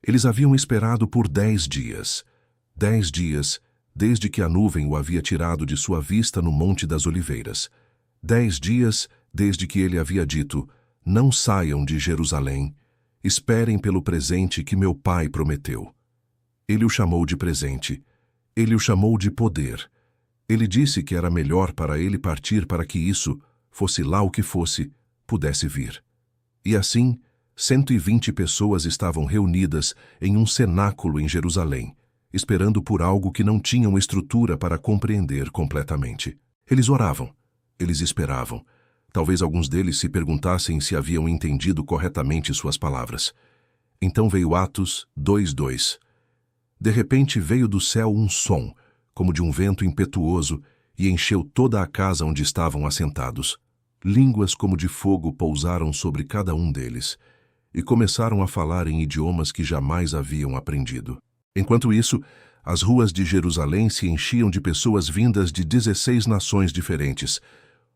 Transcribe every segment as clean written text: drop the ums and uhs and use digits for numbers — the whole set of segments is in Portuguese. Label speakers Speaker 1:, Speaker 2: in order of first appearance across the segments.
Speaker 1: Eles haviam esperado por 10 dias. 10 dias, desde que a nuvem o havia tirado de sua vista no Monte das Oliveiras. 10 dias, desde que ele havia dito: não saiam de Jerusalém, esperem pelo presente que meu pai prometeu. Ele o chamou de presente. Ele o chamou de poder. Ele disse que era melhor para ele partir para que isso, fosse lá o que fosse, pudesse vir. E assim, 120 pessoas estavam reunidas em um cenáculo em Jerusalém, esperando por algo que não tinham estrutura para compreender completamente. Eles oravam, eles esperavam. Talvez alguns deles se perguntassem se haviam entendido corretamente suas palavras. Então veio Atos 2:2. De repente veio do céu um som, como de um vento impetuoso, e encheu toda a casa onde estavam assentados. Línguas como de fogo pousaram sobre cada um deles, e começaram a falar em idiomas que jamais haviam aprendido. Enquanto isso, as ruas de Jerusalém se enchiam de pessoas vindas de 16 nações diferentes,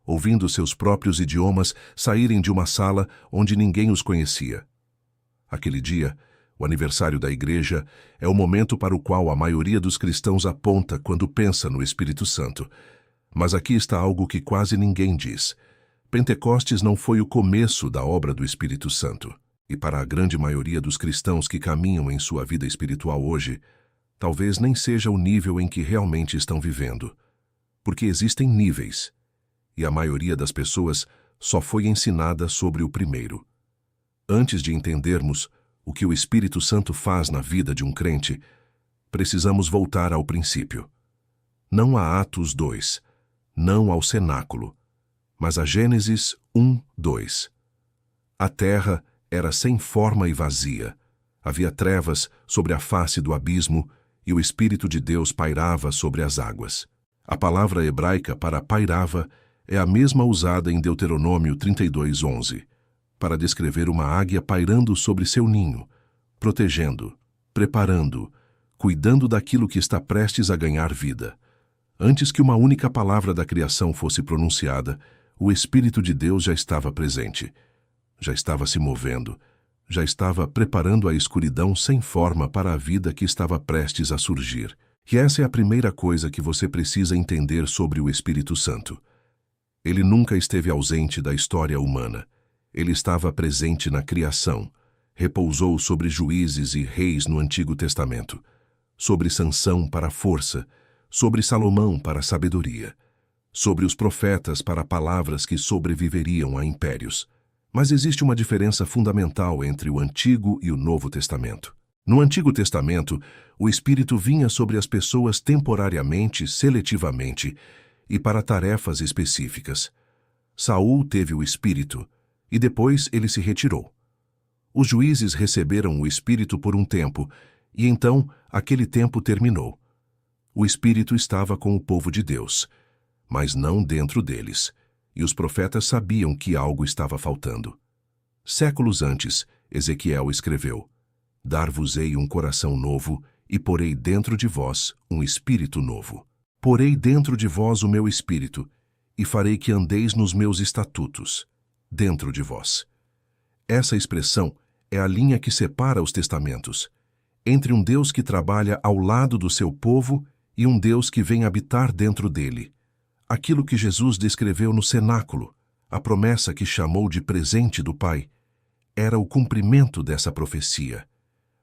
Speaker 1: ouvindo seus próprios idiomas saírem de uma sala onde ninguém os conhecia. Aquele dia, o aniversário da igreja, é o momento para o qual a maioria dos cristãos aponta quando pensa no Espírito Santo. Mas aqui está algo que quase ninguém diz. Pentecostes não foi o começo da obra do Espírito Santo. E para a grande maioria dos cristãos que caminham em sua vida espiritual hoje, talvez nem seja o nível em que realmente estão vivendo. Porque existem níveis, e a maioria das pessoas só foi ensinada sobre o primeiro. Antes de entendermos o que o Espírito Santo faz na vida de um crente, precisamos voltar ao princípio. Não a Atos 2, não ao cenáculo, mas a Gênesis 1:2. A terra era sem forma e vazia. Havia trevas sobre a face do abismo e o Espírito de Deus pairava sobre as águas. A palavra hebraica para pairava é a mesma usada em Deuteronômio 32:11, para descrever uma águia pairando sobre seu ninho, protegendo, preparando, cuidando daquilo que está prestes a ganhar vida. Antes que uma única palavra da criação fosse pronunciada, o Espírito de Deus já estava presente. Já estava se movendo, já estava preparando a escuridão sem forma para a vida que estava prestes a surgir. E essa é a primeira coisa que você precisa entender sobre o Espírito Santo. Ele nunca esteve ausente da história humana. Ele estava presente na criação. Repousou sobre juízes e reis no Antigo Testamento, sobre Sansão para a força, sobre Salomão para a sabedoria, sobre os profetas para palavras que sobreviveriam a impérios. Mas existe uma diferença fundamental entre o Antigo e o Novo Testamento. No Antigo Testamento, o Espírito vinha sobre as pessoas temporariamente, seletivamente, e para tarefas específicas. Saul teve o Espírito, e depois ele se retirou. Os juízes receberam o Espírito por um tempo, e então aquele tempo terminou. O Espírito estava com o povo de Deus, mas não dentro deles. E os profetas sabiam que algo estava faltando. Séculos antes, Ezequiel escreveu: Dar-vos-ei um coração novo, e porei dentro de vós um espírito novo. Porei dentro de vós o meu espírito, e farei que andeis nos meus estatutos, dentro de vós. Essa expressão é a linha que separa os testamentos, entre um Deus que trabalha ao lado do seu povo e um Deus que vem habitar dentro dele. Aquilo que Jesus descreveu no cenáculo, a promessa que chamou de presente do Pai, era o cumprimento dessa profecia.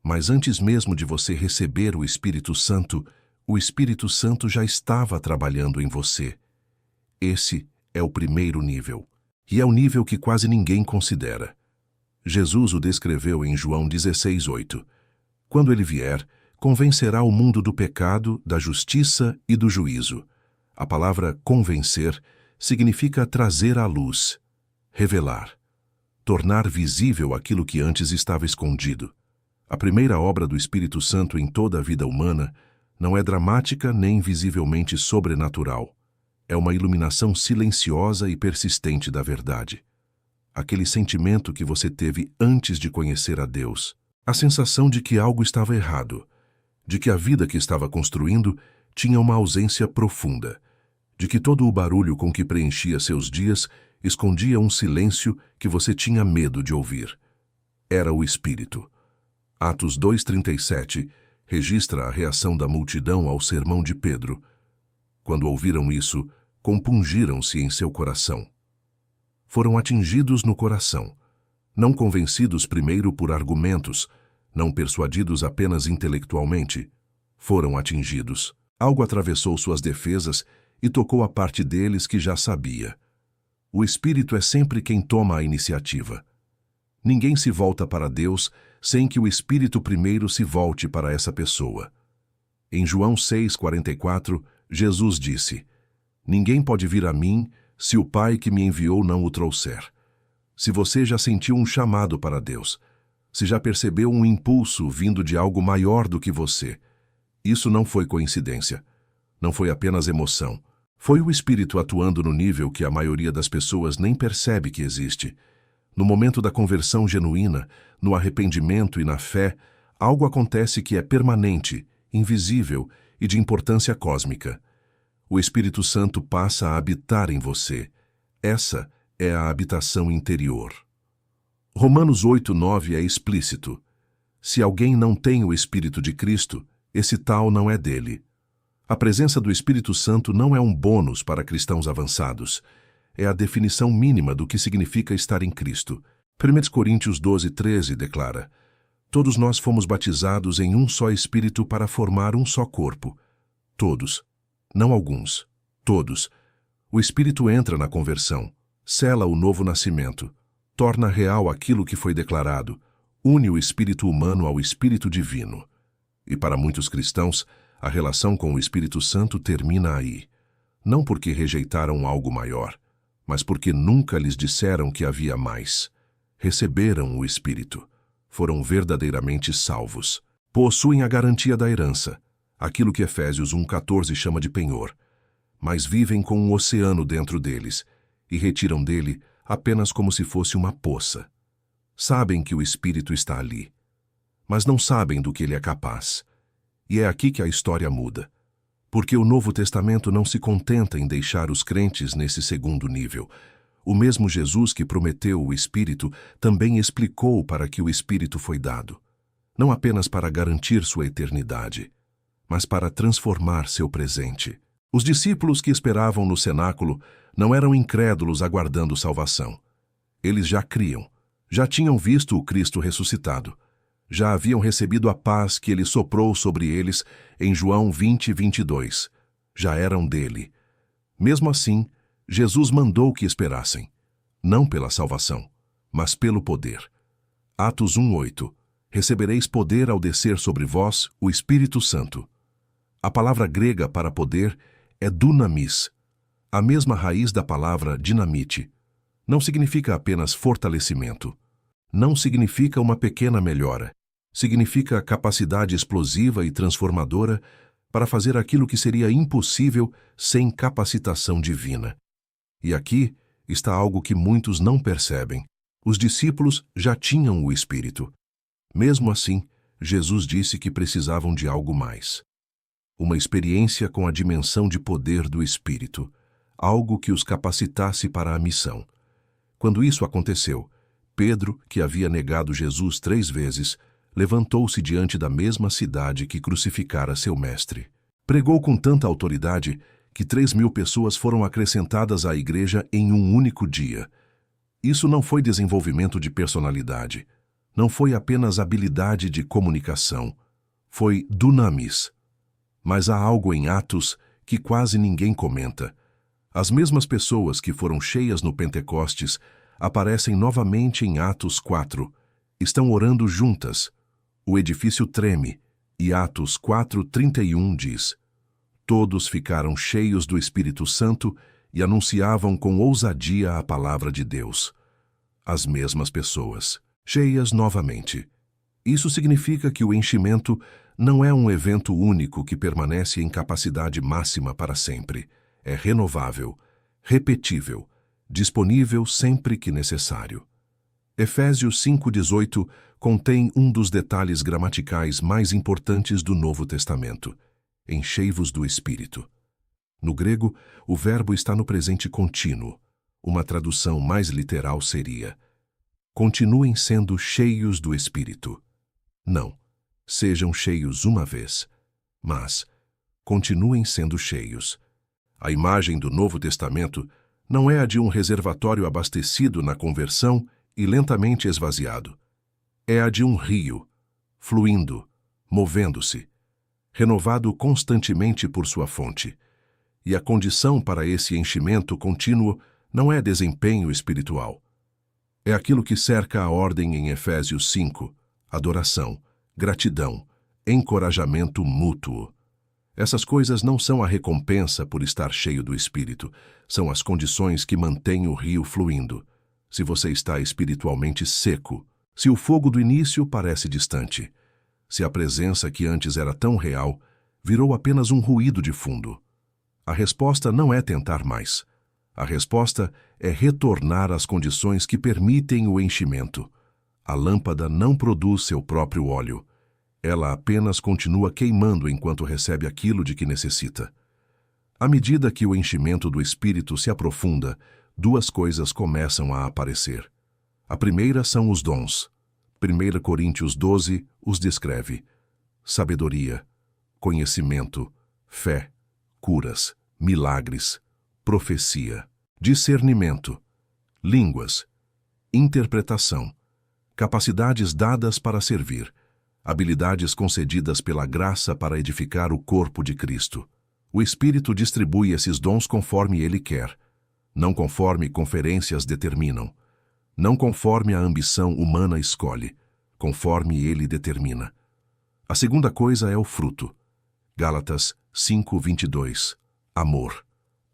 Speaker 1: Mas antes mesmo de você receber o Espírito Santo já estava trabalhando em você. Esse é o primeiro nível, e é o nível que quase ninguém considera. Jesus o descreveu em João 16:8. Quando ele vier, convencerá o mundo do pecado, da justiça e do juízo. A palavra convencer significa trazer à luz, revelar, tornar visível aquilo que antes estava escondido. A primeira obra do Espírito Santo em toda a vida humana não é dramática nem visivelmente sobrenatural. É uma iluminação silenciosa e persistente da verdade. Aquele sentimento que você teve antes de conhecer a Deus. A sensação de que algo estava errado, de que a vida que estava construindo tinha uma ausência profunda, de que todo o barulho com que preenchia seus dias escondia um silêncio que você tinha medo de ouvir. Era o Espírito. Atos 2:37 registra a reação da multidão ao sermão de Pedro. Quando ouviram isso, compungiram-se em seu coração. Foram atingidos no coração, não convencidos primeiro por argumentos, não persuadidos apenas intelectualmente. Foram atingidos. Algo atravessou suas defesas e tocou a parte deles que já sabia. O Espírito é sempre quem toma a iniciativa. Ninguém se volta para Deus sem que o Espírito primeiro se volte para essa pessoa. Em João 6:44, Jesus disse: "Ninguém pode vir a mim se o Pai que me enviou não o trouxer." Se você já sentiu um chamado para Deus, se já percebeu um impulso vindo de algo maior do que você, isso não foi coincidência. Não foi apenas emoção. Foi o Espírito atuando no nível que a maioria das pessoas nem percebe que existe. No momento da conversão genuína, no arrependimento e na fé, algo acontece que é permanente, invisível e de importância cósmica. O Espírito Santo passa a habitar em você. Essa é a habitação interior. Romanos 8:9 é explícito. Se alguém não tem o Espírito de Cristo, esse tal não é dele. A presença do Espírito Santo não é um bônus para cristãos avançados. É a definição mínima do que significa estar em Cristo. 1 Coríntios 12:13 declara: "Todos nós fomos batizados em um só Espírito para formar um só corpo." Todos. Não alguns. Todos. O Espírito entra na conversão, sela o novo nascimento, torna real aquilo que foi declarado, une o espírito humano ao espírito divino. E para muitos cristãos, a relação com o Espírito Santo termina aí. Não porque rejeitaram algo maior, mas porque nunca lhes disseram que havia mais. Receberam o Espírito. Foram verdadeiramente salvos. Possuem a garantia da herança, aquilo que Efésios 1:14 chama de penhor, mas vivem com um oceano dentro deles e retiram dele apenas como se fosse uma poça. Sabem que o Espírito está ali, mas não sabem do que ele é capaz. E é aqui que a história muda. Porque o Novo Testamento não se contenta em deixar os crentes nesse segundo nível. O mesmo Jesus que prometeu o Espírito também explicou para que o Espírito foi dado. Não apenas para garantir sua eternidade, mas para transformar seu presente. Os discípulos que esperavam no cenáculo não eram incrédulos aguardando salvação. Eles já criam, já tinham visto o Cristo ressuscitado. Já haviam recebido a paz que ele soprou sobre eles em João 20:22. Já eram dele. Mesmo assim, Jesus mandou que esperassem, não pela salvação, mas pelo poder. Atos 1:8. Recebereis poder ao descer sobre vós o Espírito Santo. A palavra grega para poder é dunamis, a mesma raiz da palavra dinamite. Não significa apenas fortalecimento. Não significa uma pequena melhora. Significa capacidade explosiva e transformadora para fazer aquilo que seria impossível sem capacitação divina. E aqui está algo que muitos não percebem. Os discípulos já tinham o Espírito. Mesmo assim, Jesus disse que precisavam de algo mais. Uma experiência com a dimensão de poder do Espírito, algo que os capacitasse para a missão. Quando isso aconteceu, Pedro, que havia negado Jesus 3 vezes, levantou-se diante da mesma cidade que crucificara seu mestre. Pregou com tanta autoridade que 3.000 pessoas foram acrescentadas à igreja em um único dia. Isso não foi desenvolvimento de personalidade, não foi apenas habilidade de comunicação, foi dunamis. Mas há algo em Atos que quase ninguém comenta. As mesmas pessoas que foram cheias no Pentecostes aparecem novamente em Atos 4. Estão orando juntas. O edifício treme, e Atos 4:31 diz: "Todos ficaram cheios do Espírito Santo e anunciavam com ousadia a palavra de Deus." As mesmas pessoas, cheias novamente. Isso significa que o enchimento não é um evento único que permanece em capacidade máxima para sempre. É renovável, repetível, disponível sempre que necessário. Efésios 5:18 contém um dos detalhes gramaticais mais importantes do Novo Testamento: enchei-vos do Espírito. No grego, o verbo está no presente contínuo. Uma tradução mais literal seria: continuem sendo cheios do Espírito. Não. Sejam cheios uma vez. Mas continuem sendo cheios. A imagem do Novo Testamento não é a de um reservatório abastecido na conversão e lentamente esvaziado. É a de um rio, fluindo, movendo-se, renovado constantemente por sua fonte. E a condição para esse enchimento contínuo não é desempenho espiritual. É aquilo que cerca a ordem em Efésios 5, adoração, gratidão, encorajamento mútuo. Essas coisas não são a recompensa por estar cheio do Espírito, são as condições que mantêm o rio fluindo. Se você está espiritualmente seco, se o fogo do início parece distante, se a presença que antes era tão real virou apenas um ruído de fundo, a resposta não é tentar mais. A resposta é retornar às condições que permitem o enchimento. A lâmpada não produz seu próprio óleo. Ela apenas continua queimando enquanto recebe aquilo de que necessita. À medida que o enchimento do Espírito se aprofunda, duas coisas começam a aparecer. A primeira são os dons. 1 Coríntios 12 os descreve: sabedoria, conhecimento, fé, curas, milagres, profecia, discernimento, línguas, interpretação, capacidades dadas para servir, habilidades concedidas pela graça para edificar o corpo de Cristo. O Espírito distribui esses dons conforme Ele quer, não conforme conferências determinam, não conforme a ambição humana escolhe, conforme Ele determina. A segunda coisa é o fruto. Gálatas 5:22. Amor,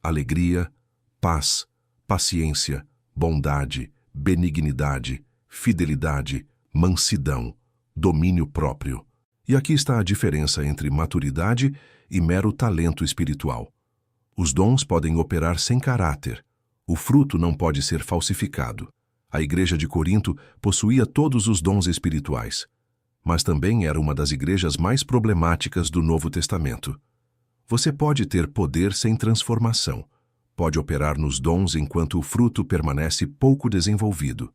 Speaker 1: alegria, paz, paciência, bondade, benignidade, fidelidade, mansidão, domínio próprio. E aqui está a diferença entre maturidade e mero talento espiritual. Os dons podem operar sem caráter. O fruto não pode ser falsificado. A igreja de Corinto possuía todos os dons espirituais, mas também era uma das igrejas mais problemáticas do Novo Testamento. Você pode ter poder sem transformação. Pode operar nos dons enquanto o fruto permanece pouco desenvolvido.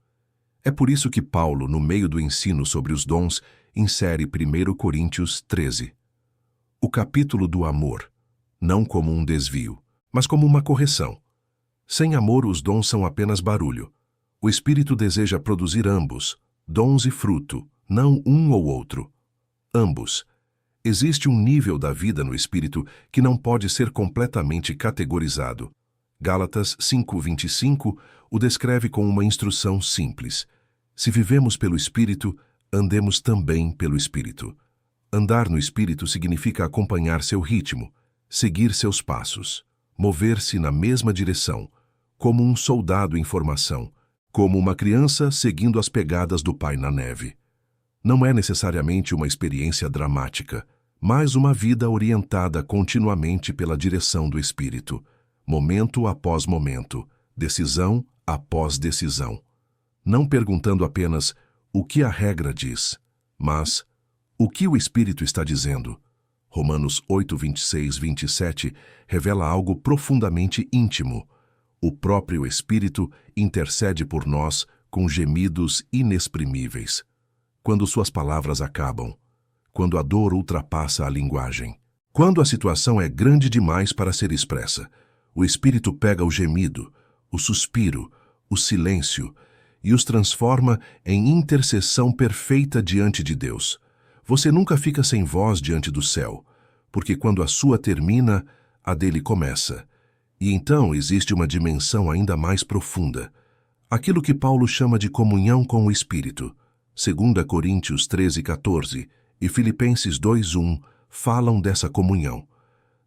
Speaker 1: É por isso que Paulo, no meio do ensino sobre os dons, insere 1 Coríntios 13. O capítulo do amor, não como um desvio, mas como uma correção. Sem amor, os dons são apenas barulho. O Espírito deseja produzir ambos, dons e fruto, não um ou outro. Ambos. Existe um nível da vida no Espírito que não pode ser completamente categorizado. Gálatas 5:25 o descreve com uma instrução simples. Se vivemos pelo Espírito, andemos também pelo Espírito. Andar no Espírito significa acompanhar seu ritmo, seguir seus passos, mover-se na mesma direção, como um soldado em formação, como uma criança seguindo as pegadas do pai na neve. Não é necessariamente uma experiência dramática, mas uma vida orientada continuamente pela direção do Espírito, momento após momento, decisão após decisão. Não perguntando apenas o que a regra diz, mas o que o Espírito está dizendo. Romanos 8:26-27 revela algo profundamente íntimo. O próprio Espírito intercede por nós com gemidos inexprimíveis. Quando suas palavras acabam, quando a dor ultrapassa a linguagem, quando a situação é grande demais para ser expressa, o Espírito pega o gemido, o suspiro, o silêncio e os transforma em intercessão perfeita diante de Deus. Você nunca fica sem voz diante do céu, porque quando a sua termina, a dele começa. E então existe uma dimensão ainda mais profunda, aquilo que Paulo chama de comunhão com o Espírito. 2 Coríntios 13:14 e Filipenses 2:1 falam dessa comunhão.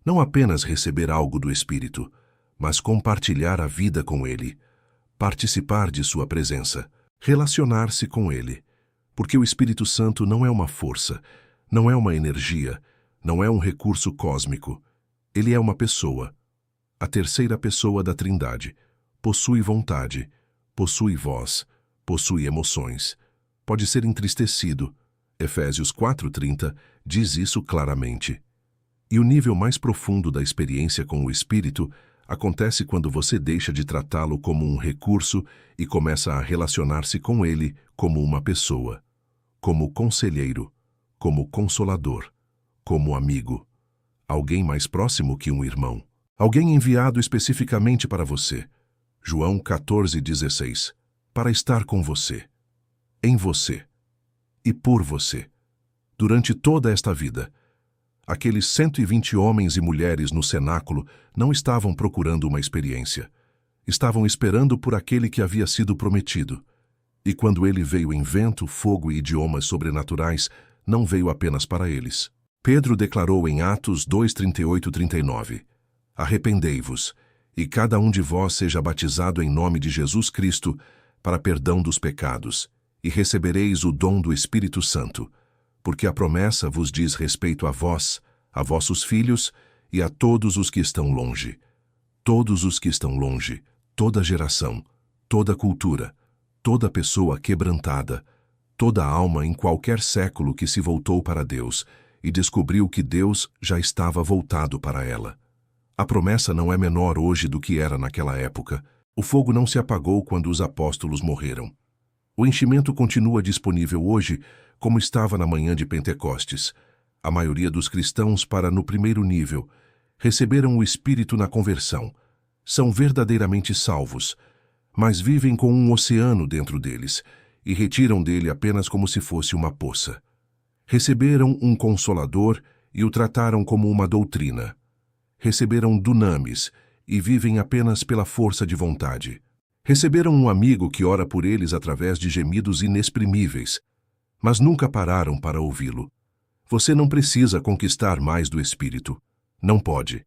Speaker 1: Não apenas receber algo do Espírito, mas compartilhar a vida com Ele, participar de sua presença, relacionar-se com Ele. Porque o Espírito Santo não é uma força, não é uma energia, não é um recurso cósmico. Ele é uma pessoa, a terceira pessoa da Trindade. Possui vontade, possui voz, possui emoções. Pode ser entristecido. Efésios 4:30 diz isso claramente. E o nível mais profundo da experiência com o Espírito acontece quando você deixa de tratá-lo como um recurso e começa a relacionar-se com ele como uma pessoa, como conselheiro, como consolador, como amigo, alguém mais próximo que um irmão, alguém enviado especificamente para você. João 14,16, para estar com você, em você e por você. Durante toda esta vida, aqueles 120 homens e mulheres no cenáculo não estavam procurando uma experiência. Estavam esperando por aquele que havia sido prometido. E quando ele veio em vento, fogo e idiomas sobrenaturais, não veio apenas para eles. Pedro declarou em Atos 2:38-39, arrependei-vos, e cada um de vós seja batizado em nome de Jesus Cristo para perdão dos pecados, e recebereis o dom do Espírito Santo, porque a promessa vos diz respeito a vós, a vossos filhos e a todos os que estão longe. Todos os que estão longe, toda geração, toda cultura, toda pessoa quebrantada, toda alma em qualquer século que se voltou para Deus e descobriu que Deus já estava voltado para ela. A promessa não é menor hoje do que era naquela época. O fogo não se apagou quando os apóstolos morreram. O enchimento continua disponível hoje, como estava na manhã de Pentecostes. A maioria dos cristãos, no primeiro nível, receberam o Espírito na conversão. São verdadeiramente salvos, mas vivem com um oceano dentro deles e retiram dele apenas como se fosse uma poça. Receberam um Consolador e o trataram como uma doutrina. Receberam dunamis e vivem apenas pela força de vontade. Receberam um amigo que ora por eles através de gemidos inexprimíveis, mas nunca pararam para ouvi-lo. Você não precisa conquistar mais do Espírito. Não pode.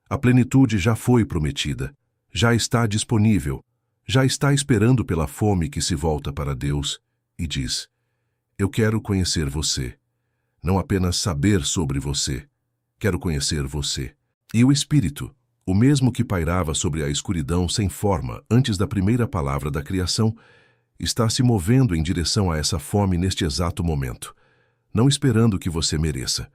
Speaker 1: A plenitude já foi prometida, já está disponível, já está esperando pela fome que se volta para Deus e diz: eu quero conhecer você. Não apenas saber sobre você, quero conhecer você. E o Espírito, o mesmo que pairava sobre a escuridão sem forma antes da primeira palavra da criação, está se movendo em direção a essa fome neste exato momento, não esperando que você mereça,